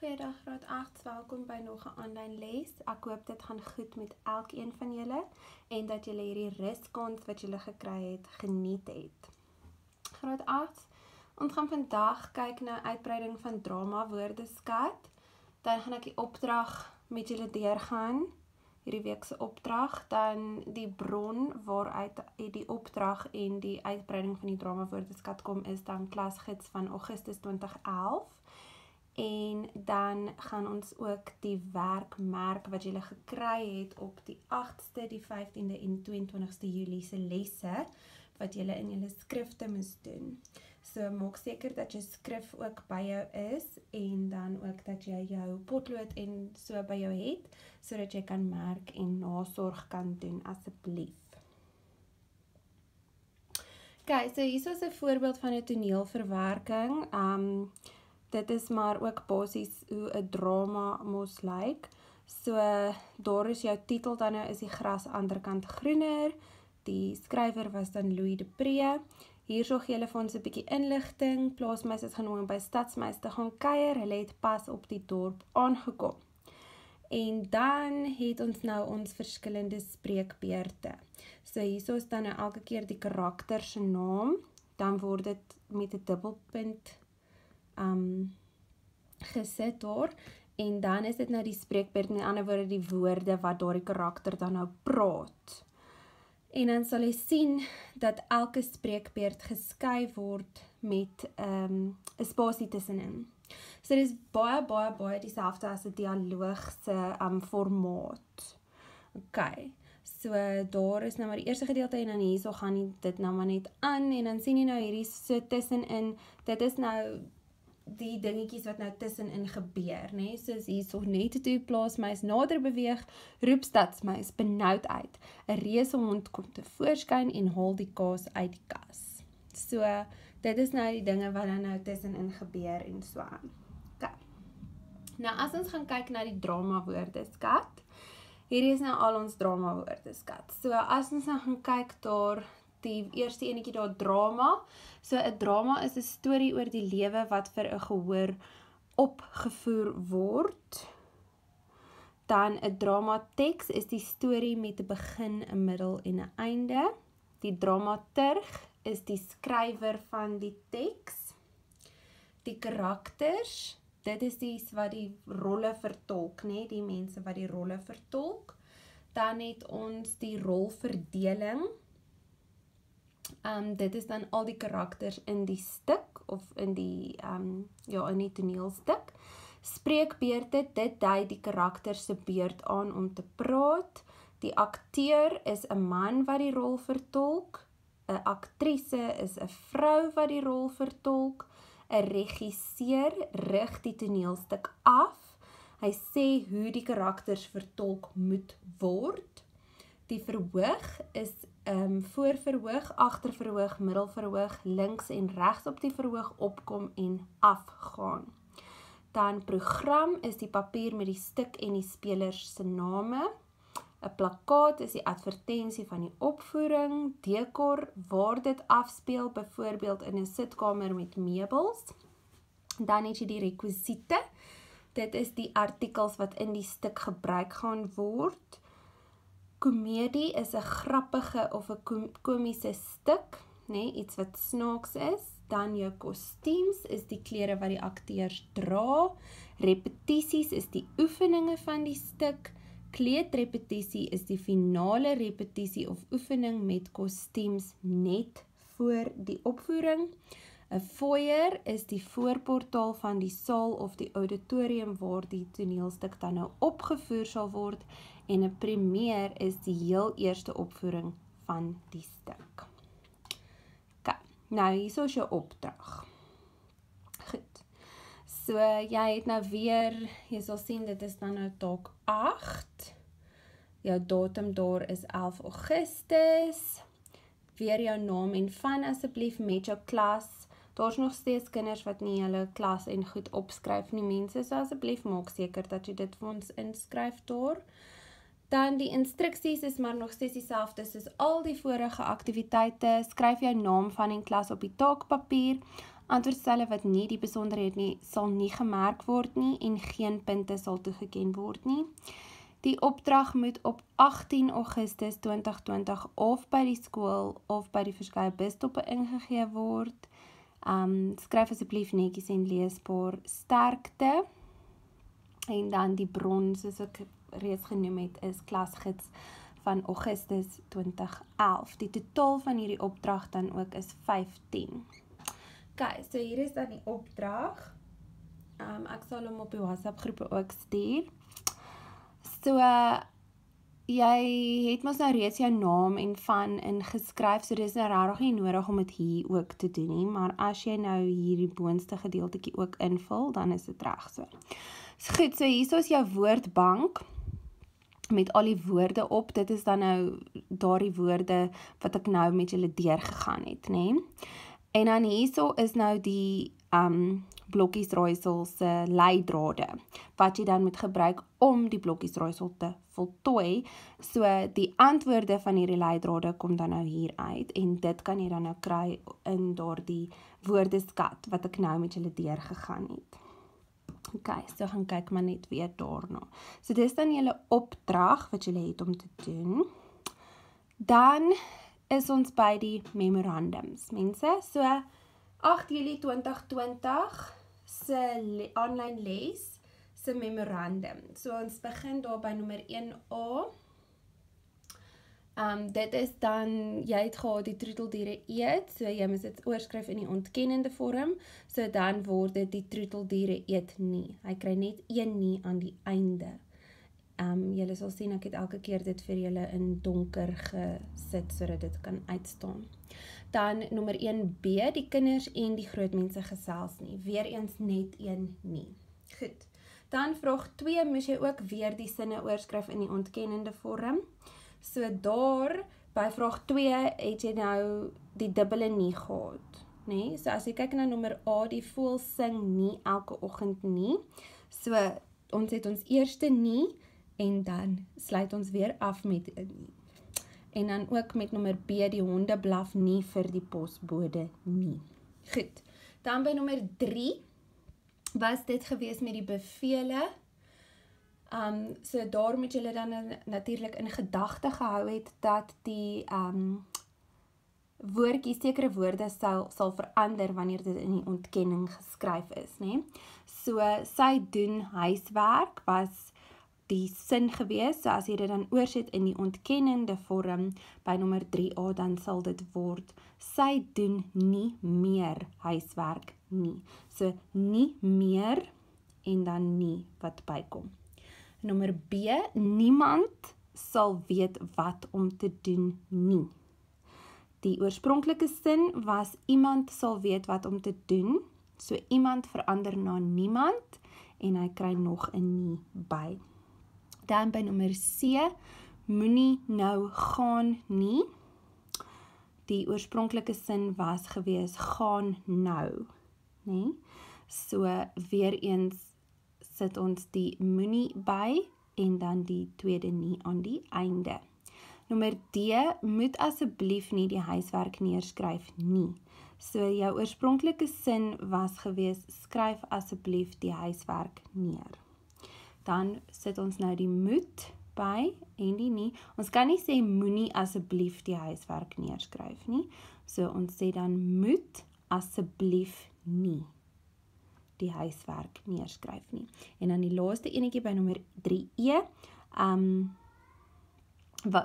Goeiedag graad 8, welkom by nog 'n aanlyn les. Ek hoop dit gaan goed met elkeen van julle en dat julle hierdie ruskans wat julle gekry het, geniet het. Graad 8, ons gaan vandag kyk na uitbreiding van drama woordeskat. Dan gaan ek die opdrag met julle deurgaan, hierdie week se opdrag, dan die bron waaruit die opdrag en die uitbreiding van die drama woordeskat kom is dan klasgids van Augustus 2011. En dan gaan ons ook die werkmerk wat julle gekry het op die 8ste, die 15de en 22ste Julie se lesse wat julle in julle skrifte moes doen. So maak seker dat jou skrif ook by jou is en dan ook dat jy jou potlood en so by jou het sodat jy kan merk en nasorg kan doen asseblief. Okay, so hier is 'n voorbeeld van 'n toneelverwerking. Dit is maar ook basies hoe 'n drama mos lyk. So, daar is jou titel dan nou is die gras anderkant groener. Die skrywer was dan Louis de Pre. Hier sorg julle vir ons 'n bietjie inligting. Plaasmeis is genooi om by Stadsmeis te gaan kuier. Hulle het pas op die dorp aangekom. En dan het ons nou ons verskillende spreekbeurte. So hierso is dan nou elke keer die karakter se naam. Dan word dit met 'n dubbelpunt gesit daar, en dan is dit nou die spreekbeurt, met ander woorde die woorde wat daardie karakter dan nou praat. En dan sal jy sien dat elke spreekbeurt geskei word met 'n spasie tussenin. So dit is baie dieselfde as 'n dialoog se formaat. Okay. So daar is nou maar die eerste gedeelte en dan hierso gaan dit nou maar net aan en dan sien jy nou hierdie so tussenin, dit is nou die dingetjies wat nou tussenin gebeur, né? Soos hierso net toe plaasmeis nader beweeg, roep stadsmeis benoud uit. 'n Reusehond kom tevoorskyn en haal die kaas uit die kas. So dit is nou die dinge wat dan nou tussenin gebeur en so aan. Okay. Nou as ons gaan kyk na die drama woordeskat, hierdie is nou al ons drama woordeskat. So as ons nou gaan kyk daar die eerste enetjie daar drama. So 'n drama is 'n storie oor die lewe wat vir 'n gehoor opgevoer word. Dan 'n dramateks is die storie met 'n begin, 'n middel en 'n einde. Die dramaturg is die skrywer van die teks. Die karakters, dit is die wat die rolle vertolk, né? Die mense wat die rolle vertolk. Dan het ons die rolverdeling. Dit is dan al die karakters in die stuk of in die in die toneelstuk. Spreekbeurte, dit dui die karakter se beurt aan om te praat. Die akteur is 'n man wat die rol vertolk. 'n Aktrise is 'n vrou wat die rol vertolk. 'n Regisseur rig die toneelstuk af. Hy sê hoe die karakters vertolk moet word. Die verhoog is voorverhoog, agterverhoog, middelverhoog, links en regs op die verhoog opkom en afgaan. Dan program is die papier met die stuk en die spelers se name. 'n Plakkaat is die advertensie van die opvoering. Dekor waar dit afspeel, byvoorbeeld in 'n sitkamer met meubels. Dan het jy die rekwisiete. Dit is die artikels wat in die stuk gebruik gaan word. Komedie is 'n grappige of 'n komiese stuk, né, iets wat snaaks is. Dan jou kostuums is die klere wat die akteurs dra. Repetisies is die oefeninge van die stuk. Kleedrepetisie is die finale repetisie of oefening met kostuums net voor die opvoering. 'n Foyer is die voorportaal van die saal of die auditorium waar die toneelstuk dan nou opgevoer sal word. En 'n premier is die heel eerste opvoering van die stuk. Okay, nou hier is jou opdrag. Goed. So jy het nou weer, jy sal sien dit is dan nou taak 8. Jou datum daar is 11 Augustus. Weer jou naam en van asseblief met jou klas. Daar's nog steeds kinders wat nie hulle klas en goed opskryf nie, mense, so asseblief maak seker dat jy dit vir ons inskryf daar. Dan die instruksies is maar nog steeds dieselfde soos al die vorige aktiwiteite. Skryf jou naam van en klas op die taakpapier. Antwoordstelle wat nie die besonderheid nie, sal nie gemerk word nie en geen punte sal toegeken word nie. Die opdrag moet op 18 Augustus 2020 of by die skool of by die verskeie busstoppe ingegee word. Skryf asseblief netjies en leesbaar. Sterkte. En dan die bron, soos ek reeds genoem het, is klasgids van Augustus 2011. Die totaal van hierdie opdrag dan ook is 15. Okay, so hier is dan die opdrag. Ek sal hom op die WhatsApp groepe ook stuur. So, jy het mos nou reeds jou naam en van ingeskryf, so dis nou regtig nie nodig om dit hier ook te doen nie, maar as jy nou hierdie boonste gedeeltetjie ook invul, dan is dit reg so. Goed, so hier is jou woordbank met al die woorde op. Dit is dan nou daardie woorde wat ek nou met julle deurgegaan het, né? En dan hierso is nou die blokkiesraaisel se leidrade wat jy dan moet gebruik om die blokkiesraaisel te voltooi. So die antwoorde van hierdie leidrade kom dan nou hier uit en dit kan jy dan nou kry in daardie woordeskat wat ek nou met julle deurgegaan het. Okay, so gaan kyk maar net weer daarna. So dis dan julle opdrag wat julle het om te doen. Dan is ons by die memorandums, mense. So 8 Julie 2020 se online les se memorandum. So ons begin daar by nommer 1A. Dit is dan, jy het gehad die troeteldiere eet, so jy moet dit oorskryf in die ontkennende vorm, so dan word dit die troeteldiere eet nie. Hy kry net 1 nie aan die einde. Julle sal sien, ek het elke keer dit vir julle in donker gesit, sodat dit kan uitstaan. Dan nommer 1B, die kinders en die grootmense gesels nie. Weereens net 1 nie. Goed. Dan vraag 2, moes jy ook weer die sinne oorskryf in die ontkennende vorm. So daar, by vraag 2, het jy nou die dubbele nie gehad. Nee? So as jy kyk na nommer A, die voël sing nie elke oggend nie. So ons het ons eerste nie, en dan sluit ons weer af met 'n nie. En dan ook met nommer B, die honde blaf nie vir die posbode nie. Goed, dan by nommer 3, was dit gewees met die bevele. So daar moet julle dan natuurlik in gedagte gehou het, dat die woordjies, sekere woorde sal verander wanneer dit in die ontkenning geskryf is, né? So, sy doen huiswerk, was die sin gewees, so as jy dit dan oorset in die ontkennende vorm, by nommer 3A, dan sal dit word, sy doen nie meer huiswerk nie. So, nie meer, en dan nie wat bykom. Nommer B, niemand sal weet wat om te doen nie. Die oorspronklike sin was, iemand sal weet wat om te doen, so iemand verander na niemand, en hy kry nog 'n nie by. Dan by nommer C, moenie nou gaan nie. Die oorspronklike sin was gewees, gaan nou, nee? So, weer eens sit ons die moenie by, en dan die tweede nie aan die einde. Nommer D, moet asseblief nie die huiswerk neerskryf nie. So, jou oorspronklike sin was gewees, skryf asseblief die huiswerk neer. Dan sit ons nou die moet by en die nie. Ons kan nie sê moenie asseblief die huiswerk neerskryf nie. So ons sê dan moet asseblief nie die huiswerk neerskryf nie. En dan die laaste enetjie by nommer 3E.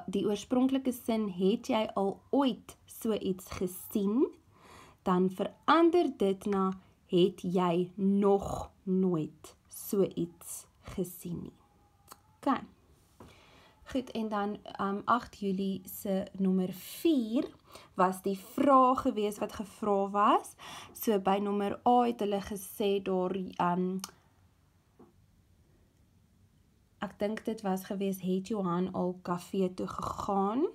Die oorspronklike sin, het jy al ooit so iets gesien, dan verander dit na, het jy nog nooit so iets gesien nie. Okay. Goed, en dan 8 Julie se nommer 4 was die vraag gewees wat gevra was. So by nommer A het hulle gesê daar, ek dink dit was gewees, het Johan al kafee toe gegaan?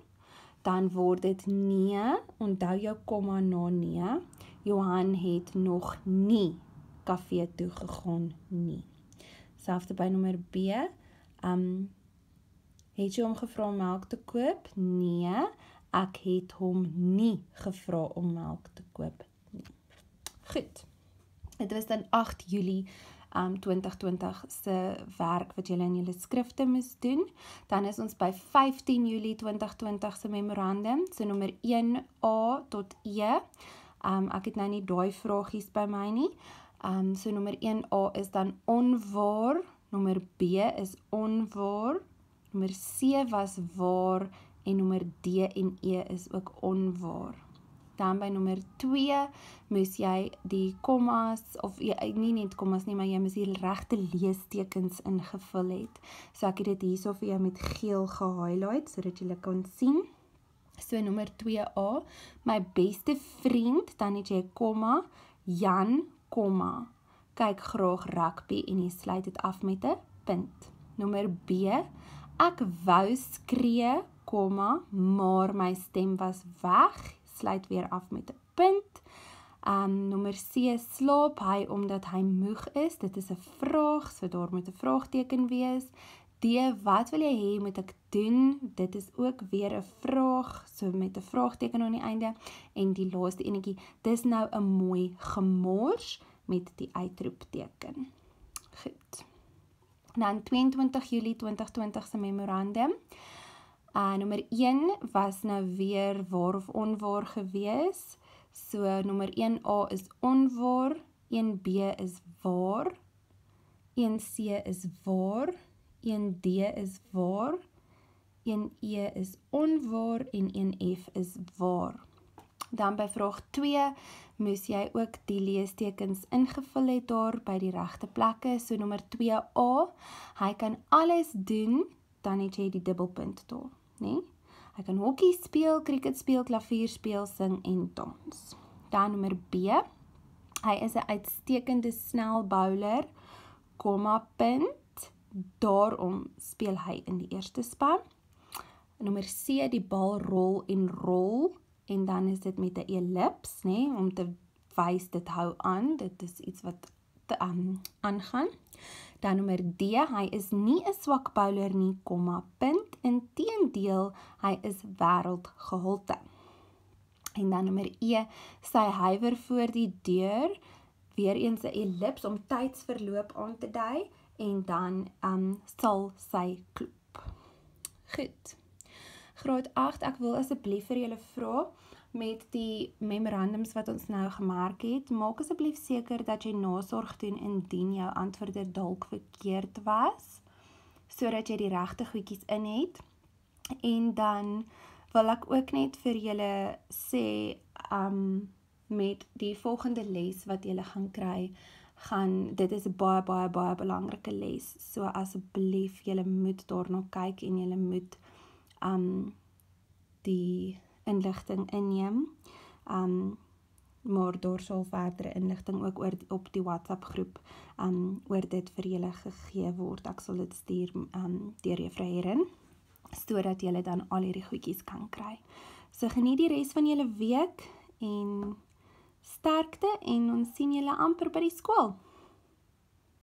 Dan word dit nee, onthou jou komma na nee. Johan het nog nie kafee toe gegaan nie. Selfde by nommer B, het jy hom gevra om melk te koop? Nee, ek het hom nie gevra om melk te koop nie. Goed. Dit was dan 8 Julie 2020 se werk wat julle in julle skrifte moes doen. Dan is ons by 15 Julie 2020 se memorandum, so nommer 1A tot E. Ek het nou nie daai vragies by my nie. So nommer 1A is dan onwaar, nommer B is onwaar, nommer C was waar en nommer D en E is ook onwaar. Dan by nommer 2 moes jy die kommas, of nie net kommas nie, maar jy moes die regte leestekens ingevul het. So ek het dit hierso vir jou met geel gehighlight, sodat jy kan sien. So nommer 2A, my beste vriend, dan het jy komma, Jan, komma, kyk graag rugby en jy sluit dit af met 'n punt. Nommer B, ek wou skree, komma, maar my stem was weg, sluit weer af met 'n punt. Nommer C, slaap hy omdat hy moeg is, dit is 'n vraag, so daar moet 'n vraagteken wees. D, wat wil jy hê moet ek doen? Dit is ook weer 'n vraag, so met 'n vraagteken aan die einde. En die laaste enetjie, dis nou 'n mooi gemors met die uitroepteken. Goed. Dan 22 Julie 2020 se memorandum. Nommer 1 was nou weer waar of onwaar gewees. So nommer 1A is onwaar, 1B is waar, 1C is waar, 1D is waar, 1E is onwaar en 1F is waar. Dan by vraag 2 moes jy ook die leestekens ingevul het daar by die regte plekke. So nommer 2A, hy kan alles doen, dan het jy die dubbelpunt daar, nee? Hy kan hokkie speel, cricket speel, klavier speel, sing en dans. Dan nommer B, hy is 'n uitstekende snel bowler, komma, punt, daarom speel hy in die eerste span. Nommer C, die bal rol en rol, en dan is dit met 'n ellips, nee, om te wys dit hou aan, dit is iets wat aangaan. Dan nommer D, hy is nie 'n swak bowler nie, komma, punt, inteendeel, hy is wêreldgehalte. En dan nommer E, sy huiwer voor die deur, weer eens 'n ellips om tydsverloop aan te dui, en dan sal sy klop. Goed. Graad 8, ek wil asseblief vir julle vra, met die memorandums wat ons nou gemerk het, maak asseblief seker dat jy nasorg doen indien jou antwoorde dalk verkeerd was, sodat jy die regte goedjies in het. En dan wil ek ook net vir julle sê, met die volgende les wat julle gaan kry, dit is 'n baie, baie, baie belangrike les. So asseblief, julle moet daarna kyk en julle moet die inligting inneem. Maar daar sal verdere inligting ook op die WhatsApp groep oor dit vir julle gegee word. Ek sal dit stuur deur Juffrou Herin, sodat julle dan al hierdie goedjies kan kry. So geniet die res van julle week en sterkte, en ons sien julle amper by die skool.